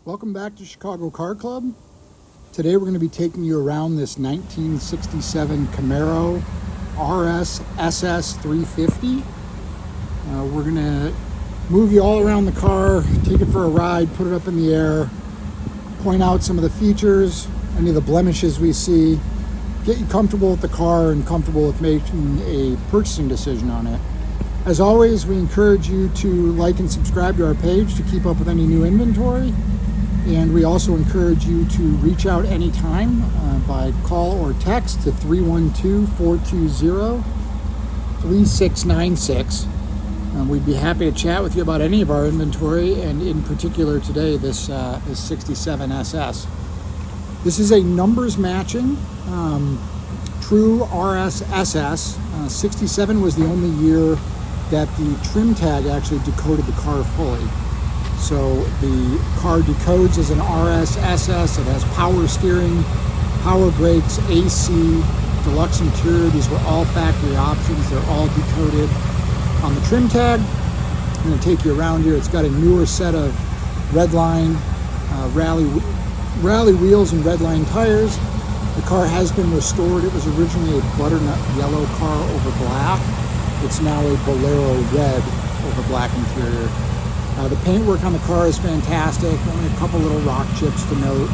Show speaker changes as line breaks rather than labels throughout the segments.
Welcome back to Chicago Car Club. Today we're going to be taking you around this 1967 Camaro RS SS 350. We're going to move you all around the car, take it for a ride, put it up in the air, point out some of the features, any of the blemishes we see, get you comfortable with the car and comfortable with making a purchasing decision on it. As always, we encourage you to like and subscribe to our page to keep up with any new inventory. And we also encourage you to reach out anytime by call or text to 312-420-3696. We'd be happy to chat with you about any of our inventory, and in particular today, this 67 SS. This is a numbers matching true RS SS. 67 was the only year that the trim tag actually decoded the car fully. So the car decodes as an RS SS. It has power steering, power brakes, AC, deluxe interior. These were all factory options. They're all decoded on the trim tag. I'm going to take you around here. It's got a newer set of Redline rally wheels and Redline tires. The car has been restored. It was originally a Butternut yellow car over black. It's now a Bolero red over black interior. The paintwork on the car is fantastic. Only a couple little rock chips to note,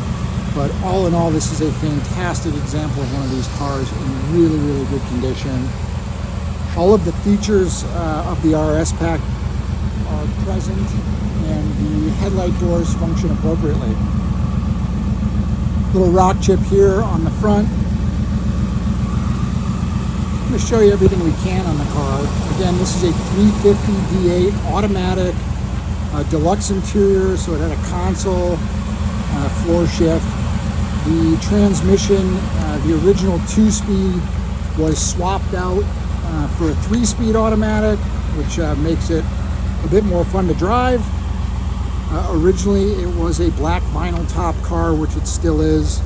but all in all, this is a fantastic example of one of these cars in really, really good condition. All of the features of the RS pack are present, and the headlight doors function appropriately. Little rock chip here on the front. I'm going to show you everything we can on the car. Again, this is a 350 V8 automatic. Deluxe interior, so it had a console, floor shift. The transmission, the original 2-speed was swapped out for a 3-speed automatic, which makes it a bit more fun to drive. Originally it was a black vinyl top car, which it still is.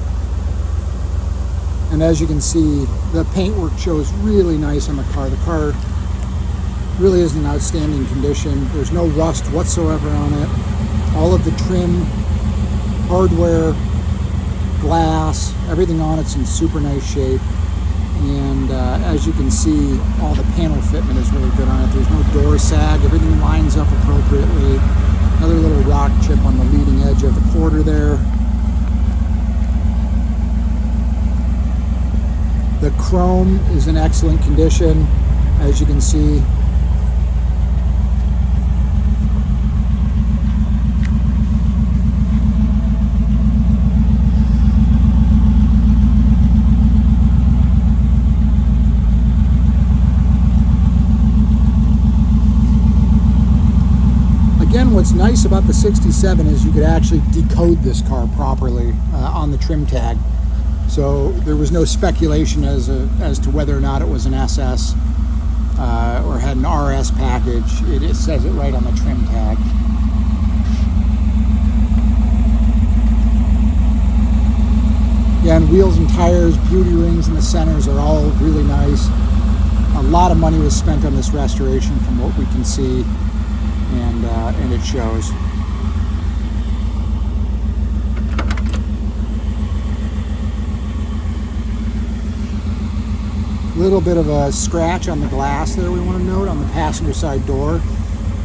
And as you can see, the paintwork shows really nice on the car. The car really is in outstanding condition. There's no rust whatsoever on it. All of the trim, hardware, glass, everything on it's in super nice shape. And as you can see, all the panel fitment is really good on it. There's no door sag. Everything lines up appropriately. Another little rock chip on the leading edge of the quarter there. The chrome is in excellent condition, as you can see. Again, what's nice about the 67 is you could actually decode this car properly on the trim tag. So there was no speculation as to whether or not it was an SS or had an RS package. It says it right on the trim tag. Again, wheels and tires, beauty rings in the centers are all really nice. A lot of money was spent on this restoration from what we can see, and it shows. Little bit of a scratch on the glass there we want to note on the passenger side door.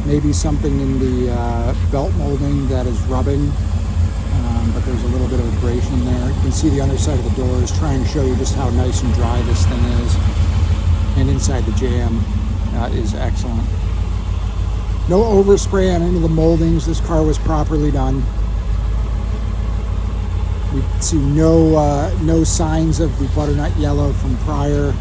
Maybe something in the belt molding that is rubbing, but there's a little bit of abrasion there. You can see the underside of the door is trying to show you just how nice and dry this thing is. And inside the jam is excellent. No overspray on any of the moldings. This car was properly done. We see no signs of the butternut yellow from prior.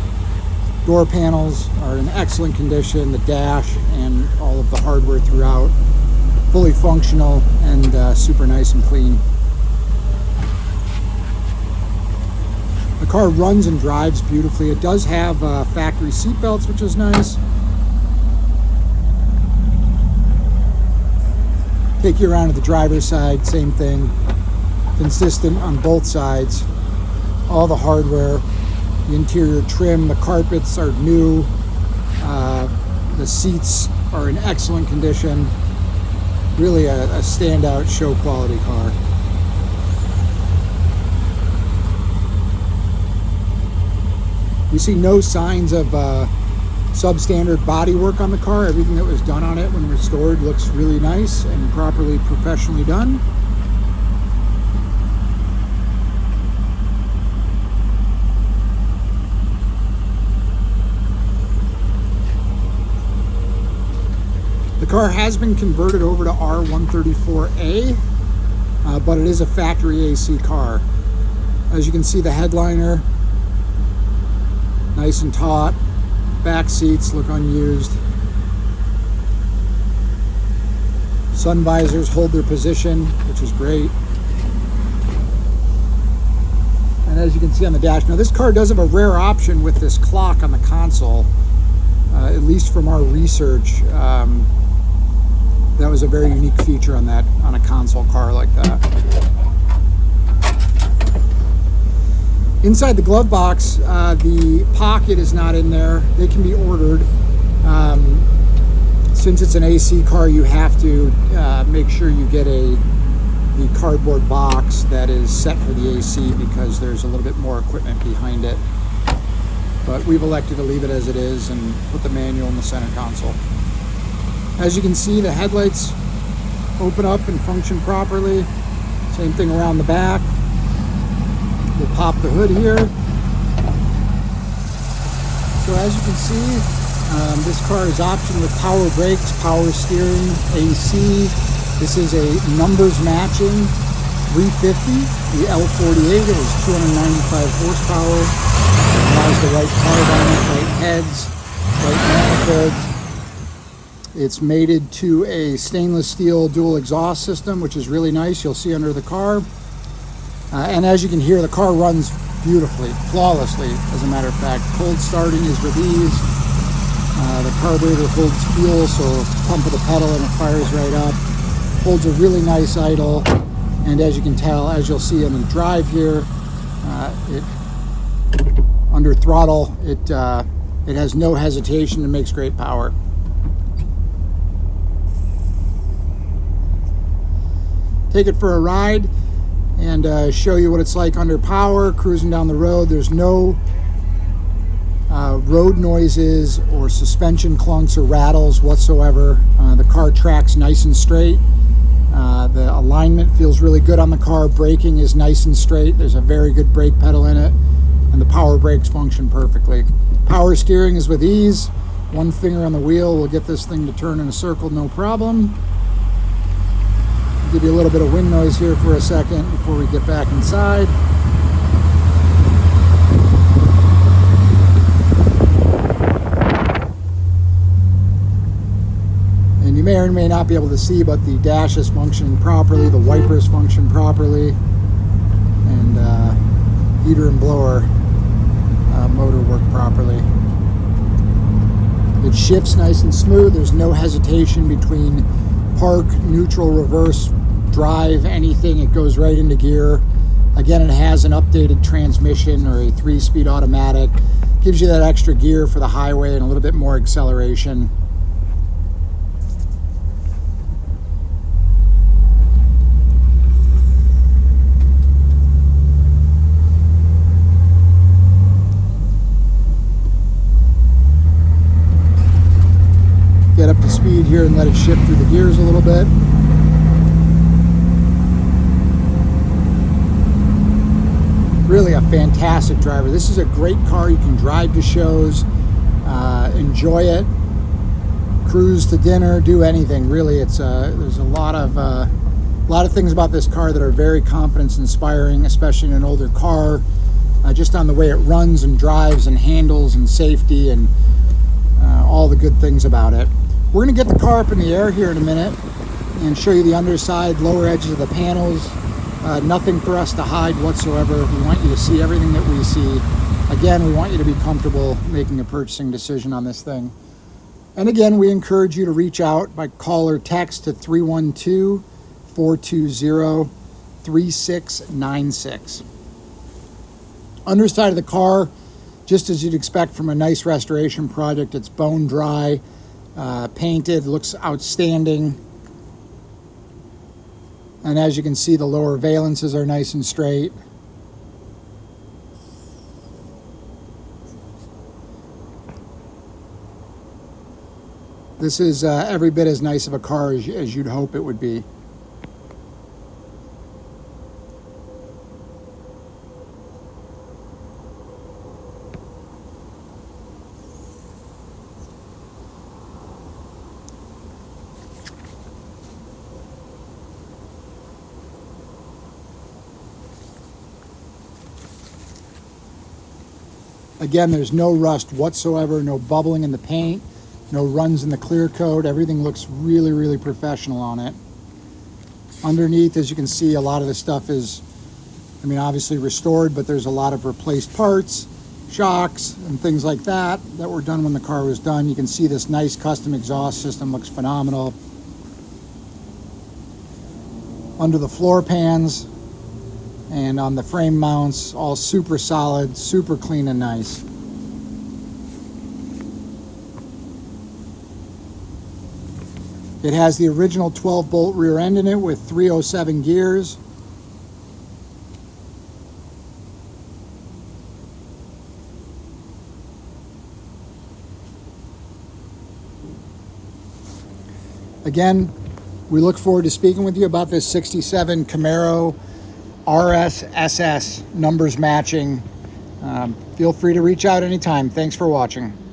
Door panels are in excellent condition. The dash and all of the hardware throughout, fully functional and super nice and clean. The car runs and drives beautifully. It does have factory seat belts, which is nice. Take you around to the driver's side, same thing. Consistent on both sides. All the hardware, the interior trim, the carpets are new. The seats are in excellent condition. Really a standout show quality car. We see no signs of substandard bodywork on the car. Everything that was done on it when restored looks really nice and properly professionally done. The car has been converted over to R134A, but it is a factory AC car. As you can see, the headliner, nice and taut. Back seats look unused. Sun visors hold their position, which is great. And as you can see on the dash, now this car does have a rare option with this clock on the console, at least from our research. That was a very unique feature on a console car like that. Inside the glove box, the pocket is not in there. They can be ordered. Since it's an AC car, you have to make sure you get the cardboard box that is set for the AC, because there's a little bit more equipment behind it. But we've elected to leave it as it is and put the manual in the center console. As you can see, the headlights open up and function properly. Same thing around the back. We'll pop the hood here. So as you can see, this car is optioned with power brakes, power steering, AC. This is a numbers matching 350. The L48 is 295 horsepower. It has the right carb on it, right heads, right manifolds. It's mated to a stainless steel dual exhaust system, which is really nice. You'll see under the car. And as you can hear, the car runs beautifully, flawlessly, as a matter of fact. Cold starting is with ease. The carburetor holds fuel, so pump of the pedal and it fires right up. Holds a really nice idle. And as you can tell, as you'll see on the drive here, under throttle, it has no hesitation and makes great power. Take it for a ride and show you what it's like under power, cruising down the road. There's no road noises or suspension clunks or rattles whatsoever. The car tracks nice and straight. The alignment feels really good on the car. Braking is nice and straight. There's a very good brake pedal in it, and the power brakes function perfectly. Power steering is with ease. One finger on the wheel will get this thing to turn in a circle, no problem. Give you a little bit of wind noise here for a second before we get back inside. And you may or may not be able to see, but the dash is functioning properly, the wipers function properly, and heater and blower motor work properly. It shifts nice and smooth. There's no hesitation between park, neutral, reverse, drive, anything. It goes right into gear. Again, it has an updated transmission or a 3-speed automatic. Gives you that extra gear for the highway and a little bit more acceleration. Get up to speed here and let it shift through the gears a little bit. Really a fantastic driver. This is a great car. You can drive to shows, enjoy it, cruise to dinner, do anything. Really, there's a lot of things about this car that are very confidence inspiring, especially in an older car. Just on the way it runs and drives and handles and safety and all the good things about it. We're going to get the car up in the air here in a minute and show you the underside, lower edges of the panels. Nothing for us to hide whatsoever. We want you to see everything that we see. Again, we want you to be comfortable making a purchasing decision on this thing. And again, we encourage you to reach out by call or text to 312-420-3696. Underside of the car, just as you'd expect from a nice restoration project, it's bone dry, painted, looks outstanding. And as you can see, the lower valances are nice and straight. This is every bit as nice of a car as you'd hope it would be. Again, there's no rust whatsoever, no bubbling in the paint, no runs in the clear coat. Everything looks really, really professional on it. Underneath, as you can see, a lot of the stuff is, I mean, obviously restored, but there's a lot of replaced parts, shocks, and things like that that were done when the car was done. You can see this nice custom exhaust system looks phenomenal. Under the floor pans and on the frame mounts, all super solid, super clean and nice. It has the original 12-bolt rear end in it with 307 gears. Again, we look forward to speaking with you about this 67 Camaro RS SS numbers matching. Feel free to reach out anytime. Thanks for watching.